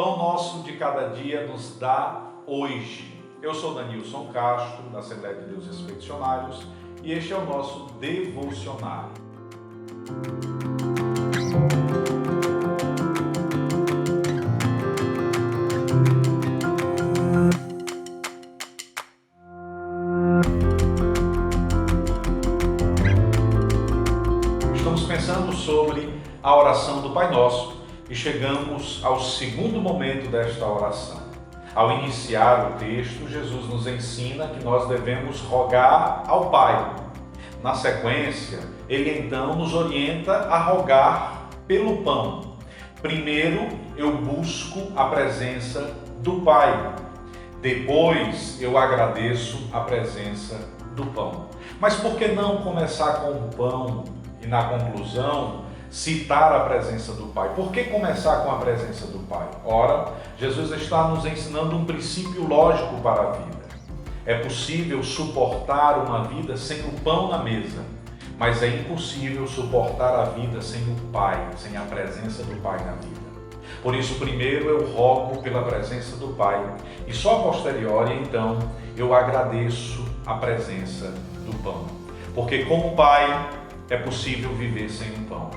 Pão nosso de cada dia nos dá hoje. Eu sou Danilson Castro, da Assembleia de Deus Expedicionários, e este é o nosso devocionário. Estamos pensando sobre a oração do Pai Nosso e chegamos ao segundo momento desta oração. Ao iniciar o texto, Jesus nos ensina que nós devemos rogar ao Pai. Na sequência, ele então nos orienta a rogar pelo pão. Primeiro, eu busco a presença do Pai. Depois, eu agradeço a presença do pão. Mas por que não começar com o pão e, na conclusão, citar a presença do Pai? Por que começar com a presença do Pai? Ora, Jesus está nos ensinando um princípio lógico para a vida. É possível suportar uma vida sem o pão na mesa, mas é impossível suportar a vida sem o Pai, sem a presença do Pai na vida. Por isso, primeiro eu rogo pela presença do Pai e só a posteriori, então, eu agradeço a presença do pão. Porque com o Pai é possível viver sem o pão.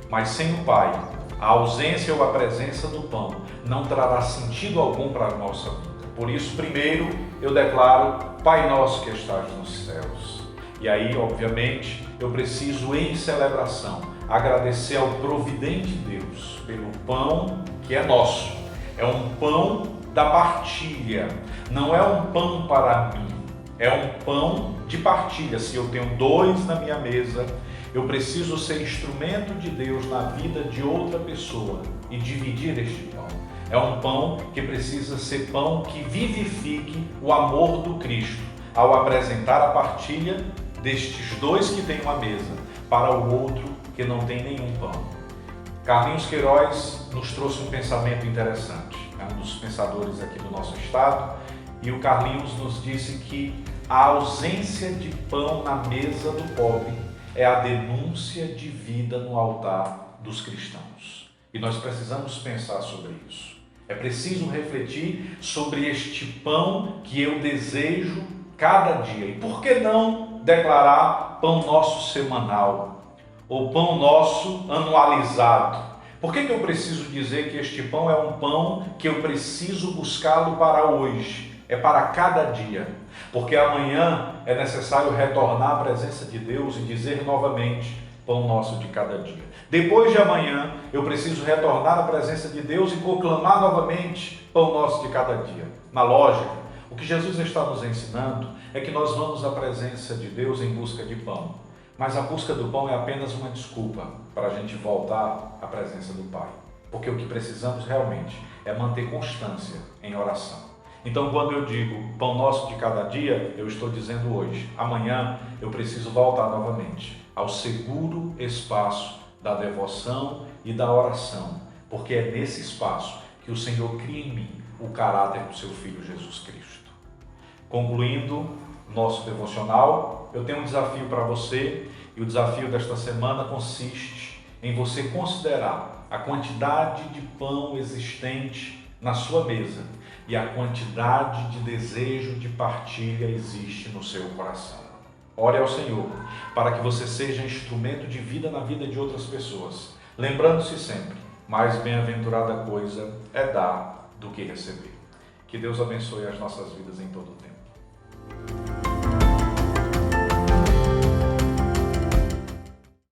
Mas sem o Pai, a ausência ou a presença do pão não trará sentido algum para a nossa vida. Por isso, primeiro, eu declaro: Pai nosso que estás nos céus. E aí, obviamente, eu preciso, em celebração, agradecer ao providente Deus pelo pão que é nosso. É um pão da partilha, não é um pão para mim, é um pão de partilha. Se eu tenho dois na minha mesa, eu preciso ser instrumento de Deus na vida de outra pessoa e dividir este pão. É um pão que precisa ser pão que vivifique o amor do Cristo ao apresentar a partilha destes dois que têm uma mesa para o outro que não tem nenhum pão. Carlinhos Queiroz nos trouxe um pensamento interessante, é um dos pensadores aqui do nosso estado, e o Carlinhos nos disse que a ausência de pão na mesa do pobre é a denúncia de vida no altar dos cristãos. E nós precisamos pensar sobre isso. É preciso refletir sobre este pão que eu desejo cada dia. E por que não declarar pão nosso semanal ou pão nosso anualizado? Por que eu preciso dizer que este pão é um pão que eu preciso buscá-lo para hoje? É para cada dia, porque amanhã é necessário retornar à presença de Deus e dizer novamente: pão nosso de cada dia. Depois de amanhã, eu preciso retornar à presença de Deus e proclamar novamente: pão nosso de cada dia. Na lógica, o que Jesus está nos ensinando é que nós vamos à presença de Deus em busca de pão, mas a busca do pão é apenas uma desculpa para a gente voltar à presença do Pai, porque o que precisamos realmente é manter constância em oração. Então, quando eu digo pão nosso de cada dia, eu estou dizendo hoje. Amanhã eu preciso voltar novamente ao seguro espaço da devoção e da oração, porque é nesse espaço que o Senhor cria em mim o caráter do seu Filho Jesus Cristo. Concluindo nosso devocional, eu tenho um desafio para você, e o desafio desta semana consiste em você considerar a quantidade de pão existente na sua mesa e a quantidade de desejo de partilha existe no seu coração. Ore ao Senhor para que você seja instrumento de vida na vida de outras pessoas, lembrando-se sempre: mais bem-aventurada coisa é dar do que receber. Que Deus abençoe as nossas vidas em todo o tempo.